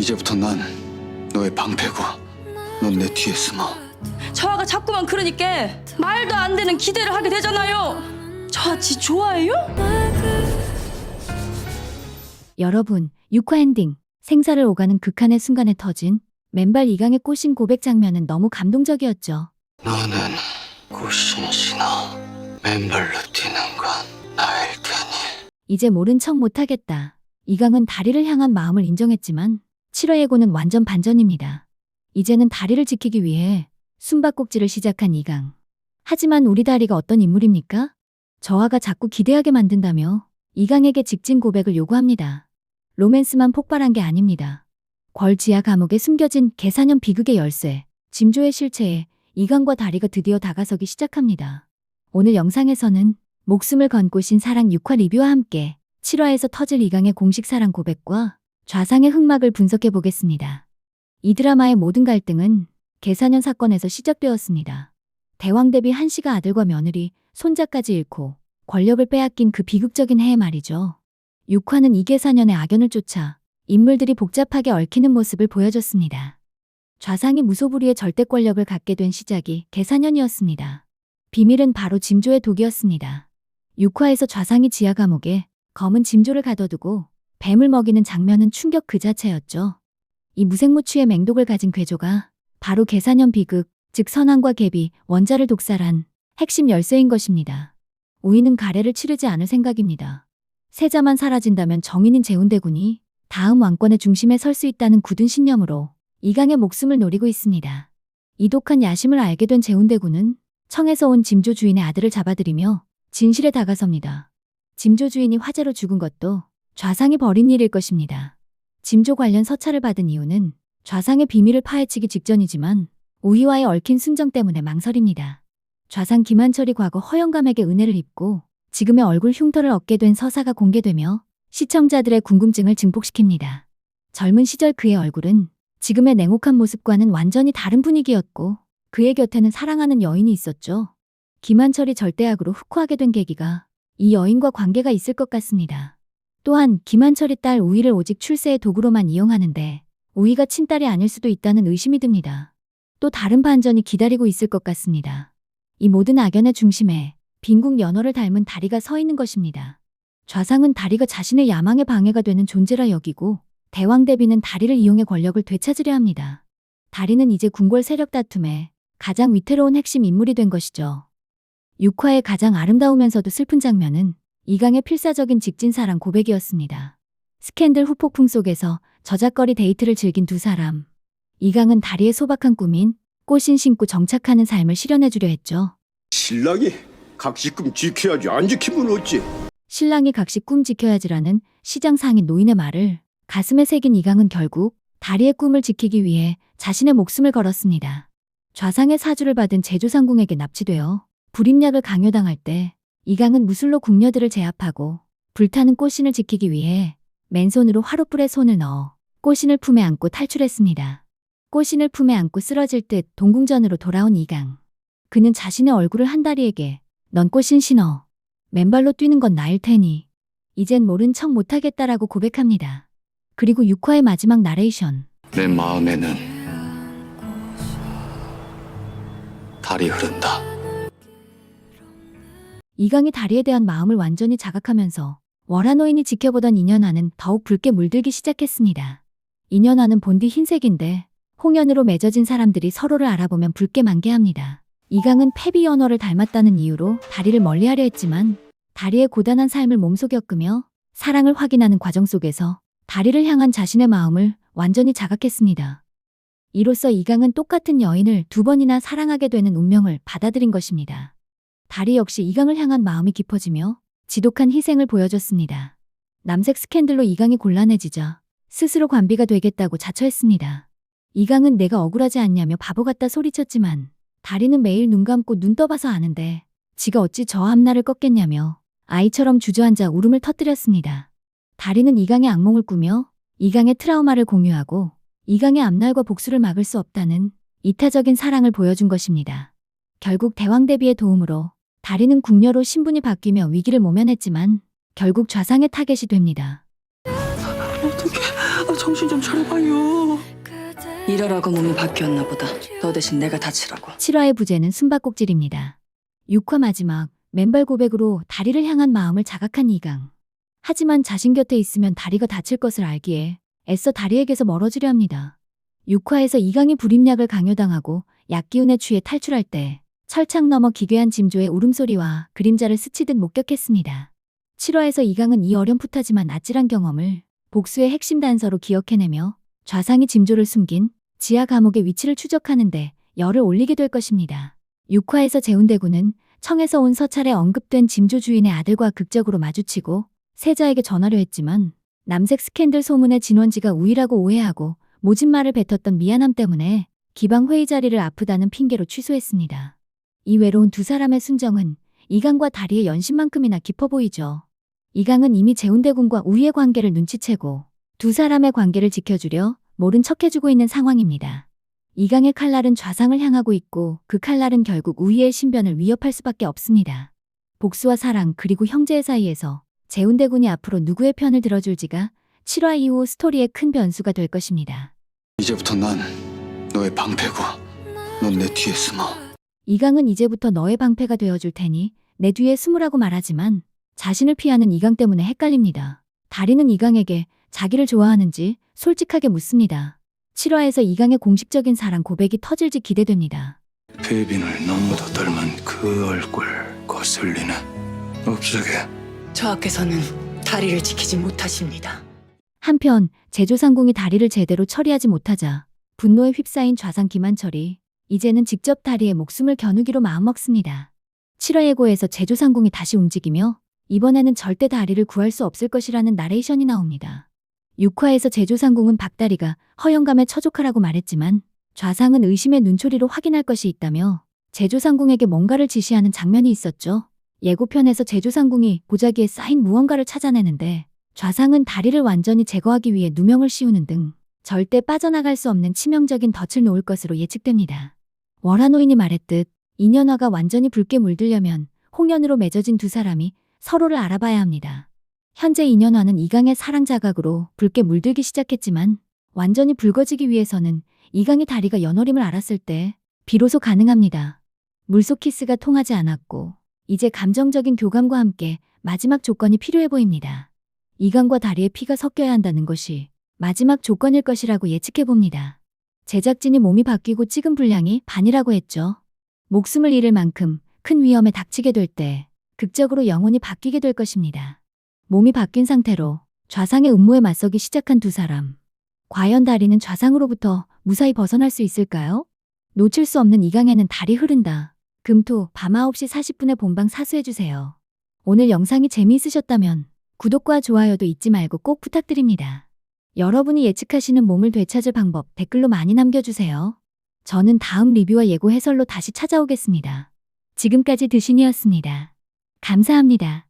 이제부터 난 너의 방패고 넌 내 뒤에 숨어. 저아가 자꾸만 그러니까 말도 안 되는 기대를 하게 되잖아요. 저아 지 좋아해요? 여러분, 6화 엔딩. 생사를 오가는 극한의 순간에 터진 맨발 이강의 꼬신 고백 장면은 너무 감동적이었죠. 너는 꽃신 신어 맨발로 뛰는 건 나일 테니. 이제 모른 척 못하겠다. 이강은 다리를 향한 마음을 인정했지만 7화 예고는 완전 반전입니다. 이제는 다리를 지키기 위해 숨바꼭질을 시작한 이강. 하지만 우리 다리가 어떤 인물입니까? 저하가 자꾸 기대하게 만든다며 이강에게 직진 고백을 요구합니다. 로맨스만 폭발한 게 아닙니다. 궐 지하 감옥에 숨겨진 개사년 비극의 열쇠, 짐조의 실체에 이강과 다리가 드디어 다가서기 시작합니다. 오늘 영상에서는 목숨을 건 꽃인 사랑 6화 리뷰와 함께 7화에서 터질 이강의 공식 사랑 고백과 좌상의 흑막을 분석해 보겠습니다. 이 드라마의 모든 갈등은 개사년 사건에서 시작되었습니다. 대왕 대비 한씨가 아들과 며느리, 손자까지 잃고 권력을 빼앗긴 그 비극적인 해에 말이죠. 6화는 이 개사년의 악연을 쫓아 인물들이 복잡하게 얽히는 모습을 보여줬습니다. 좌상이 무소불위의 절대 권력을 갖게 된 시작이 개사년이었습니다. 비밀은 바로 짐조의 독이었습니다. 6화에서 좌상이 지하 감옥에 검은 짐조를 가둬두고 뱀을 먹이는 장면은 충격 그 자체였죠. 이 무색무취의 맹독을 가진 괴조가 바로 개사년 비극, 즉 선왕과 갭이 원자를 독살한 핵심 열쇠인 것입니다. 우위는 가래를 치르지 않을 생각입니다. 세자만 사라진다면 정인인 재운대군이 다음 왕권의 중심에 설 수 있다는 굳은 신념으로 이강의 목숨을 노리고 있습니다. 이 독한 야심을 알게 된 재운대군은 청에서 온 짐조 주인의 아들을 잡아들이며 진실에 다가섭니다. 짐조 주인이 화재로 죽은 것도 좌상이 벌인 일일 것입니다. 짐조 관련 서찰을 받은 이유는 좌상의 비밀을 파헤치기 직전이지만 우위와의 얽힌 순정 때문에 망설입니다. 좌상 김한철이 과거 허영감에게 은혜를 입고 지금의 얼굴 흉터를 얻게 된 서사가 공개되며 시청자들의 궁금증을 증폭시킵니다. 젊은 시절 그의 얼굴은 지금의 냉혹한 모습과는 완전히 다른 분위기였고 그의 곁에는 사랑하는 여인이 있었죠. 김한철이 절대악으로 흑화하게 된 계기가 이 여인과 관계가 있을 것 같습니다. 또한 김한철이 딸 우위를 오직 출세의 도구로만 이용하는데 우위가 친딸이 아닐 수도 있다는 의심이 듭니다. 또 다른 반전이 기다리고 있을 것 같습니다. 이 모든 악연의 중심에 빈궁 연어를 닮은 다리가 서 있는 것입니다. 좌상은 다리가 자신의 야망에 방해가 되는 존재라 여기고 대왕 대비는 다리를 이용해 권력을 되찾으려 합니다. 다리는 이제 궁궐 세력 다툼에 가장 위태로운 핵심 인물이 된 것이죠. 6화의 가장 아름다우면서도 슬픈 장면은 이강의 필사적인 직진사랑 고백이었습니다. 스캔들 후폭풍 속에서 저작거리 데이트를 즐긴 두 사람. 이강은 다리의 소박한 꿈인 꽃신 신고 정착하는 삶을 실현해주려 했죠. 신랑이 각시금 지켜야지 안 지키면 어찌? 신랑이 각시 꿈 지켜야지라는 시장 상인 노인의 말을 가슴에 새긴 이강은 결국 다리의 꿈을 지키기 위해 자신의 목숨을 걸었습니다. 좌상의 사주를 받은 제조상궁에게 납치되어 불임약을 강요당할 때 이강은 무술로 궁녀들을 제압하고 불타는 꽃신을 지키기 위해 맨손으로 화롯불에 손을 넣어 꽃신을 품에 안고 탈출했습니다. 꽃신을 품에 안고 쓰러질 듯 동궁전으로 돌아온 이강. 그는 자신의 얼굴을 한다리에게 넌 꽃신 신어. 맨발로 뛰는 건 나일 테니 이젠 모른 척 못하겠다라고 고백합니다. 그리고 6화의 마지막 나레이션. 내 마음에는 달이 흐른다. 이강이 다리에 대한 마음을 완전히 자각하면서 월화노인이 지켜보던 인연화는 더욱 붉게 물들기 시작했습니다. 인연화는 본디 흰색인데 홍연으로 맺어진 사람들이 서로를 알아보면 붉게 만개합니다. 이강은 패비 연어를 닮았다는 이유로 다리를 멀리하려 했지만 다리의 고단한 삶을 몸소 겪으며 사랑을 확인하는 과정 속에서 다리를 향한 자신의 마음을 완전히 자각했습니다. 이로써 이강은 똑같은 여인을 두 번이나 사랑하게 되는 운명을 받아들인 것입니다. 다리 역시 이강을 향한 마음이 깊어지며 지독한 희생을 보여줬습니다. 남색 스캔들로 이강이 곤란해지자 스스로 관비가 되겠다고 자처했습니다. 이강은 내가 억울하지 않냐며 바보 같다 소리쳤지만 다리는 매일 눈 감고 눈 떠봐서 아는데 지가 어찌 저 앞날을 꺾겠냐며 아이처럼 주저앉아 울음을 터뜨렸습니다. 다리는 이강의 악몽을 꾸며 이강의 트라우마를 공유하고 이강의 앞날과 복수를 막을 수 없다는 이타적인 사랑을 보여준 것입니다. 결국 대왕 대비의 도움으로 다리는 궁녀로 신분이 바뀌며 위기를 모면했지만 결국 좌상의 타겟이 됩니다. 어떡해. 정신 좀 차려봐요. 이러라고 몸이 바뀌었나 보다. 너 대신 내가 다치라고. 7화의 부제는 숨바꼭질입니다. 6화 마지막 맨발 고백으로 다리를 향한 마음을 자각한 이강. 하지만 자신 곁에 있으면 다리가 다칠 것을 알기에 애써 다리에게서 멀어지려 합니다. 6화에서 이강이 불임약을 강요당하고 약기운에 취해 탈출할 때 철창 너머 기괴한 징조의 울음소리와 그림자를 스치듯 목격했습니다. 7화에서 이강은 이 어렴풋하지만 아찔한 경험을 복수의 핵심 단서로 기억해내며 좌상이 징조를 숨긴 지하 감옥의 위치를 추적하는데 열을 올리게 될 것입니다. 6화에서 재운대군은 청에서 온 서찰에 언급된 징조 주인의 아들과 극적으로 마주치고 세자에게 전하려 했지만 남색 스캔들 소문에 진원지가 우위라고 오해하고 모진 말을 뱉었던 미안함 때문에 기방 회의 자리를 아프다는 핑계로 취소했습니다. 이 외로운 두 사람의 순정은 이강과 다리의 연신만큼이나 깊어 보이죠. 이강은 이미 재운대군과 우위의 관계를 눈치채고 두 사람의 관계를 지켜주려 모른 척해주고 있는 상황입니다. 이강의 칼날은 좌상을 향하고 있고 그 칼날은 결국 우위의 신변을 위협할 수밖에 없습니다. 복수와 사랑 그리고 형제의 사이에서 재운대군이 앞으로 누구의 편을 들어줄지가 7화 이후 스토리의 큰 변수가 될 것입니다. 이제부터 난 너의 방패고 넌 내 뒤에 숨어. 이강은 이제부터 너의 방패가 되어줄 테니 내 뒤에 숨으라고 말하지만 자신을 피하는 이강 때문에 헷갈립니다. 다리는 이강에게 자기를 좋아하는지 솔직하게 묻습니다. 7화에서 이강의 공식적인 사랑 고백이 터질지 기대됩니다. 배빈을 너무도 닮은 그 얼굴 거슬리네. obs하게. 저하께서는 다리를 지키지 못하십니다. 한편 제조상궁이 다리를 제대로 처리하지 못하자 분노에 휩싸인 좌상 김한철이 이제는 직접 다리에 목숨을 겨누기로 마음먹습니다. 7화 예고에서 제조상궁이 다시 움직이며 이번에는 절대 다리를 구할 수 없을 것이라는 나레이션이 나옵니다. 6화에서 제조상궁은 박다리가 허영감에 처족하라고 말했지만 좌상은 의심의 눈초리로 확인할 것이 있다며 제조상궁에게 뭔가를 지시하는 장면이 있었죠. 예고편에서 제조상궁이 보자기에 쌓인 무언가를 찾아내는데 좌상은 다리를 완전히 제거하기 위해 누명을 씌우는 등 절대 빠져나갈 수 없는 치명적인 덫을 놓을 것으로 예측됩니다. 월화노인이 말했듯 인연화가 완전히 붉게 물들려면 홍연으로 맺어진 두 사람이 서로를 알아봐야 합니다. 현재 인연화는 이강의 사랑 자각으로 붉게 물들기 시작했지만 완전히 붉어지기 위해서는 이강의 다리가 연어림을 알았을 때 비로소 가능합니다. 물속 키스가 통하지 않았고 이제 감정적인 교감과 함께 마지막 조건이 필요해 보입니다. 이강과 다리의 피가 섞여야 한다는 것이 마지막 조건일 것이라고 예측해봅니다. 제작진이 몸이 바뀌고 찍은 분량이 반이라고 했죠. 목숨을 잃을 만큼 큰 위험에 닥치게 될 때 극적으로 영혼이 바뀌게 될 것입니다. 몸이 바뀐 상태로 좌상의 음모에 맞서기 시작한 두 사람. 과연 다리는 좌상으로부터 무사히 벗어날 수 있을까요? 놓칠 수 없는 이강에는 달이 흐른다. 금토 밤 9시 40분에 본방 사수해주세요. 오늘 영상이 재미있으셨다면 구독과 좋아요도 잊지 말고 꼭 부탁드립니다. 여러분이 예측하시는 몸을 되찾을 방법 댓글로 많이 남겨주세요. 저는 다음 리뷰와 예고 해설로 다시 찾아오겠습니다. 지금까지 드신이었습니다. 감사합니다.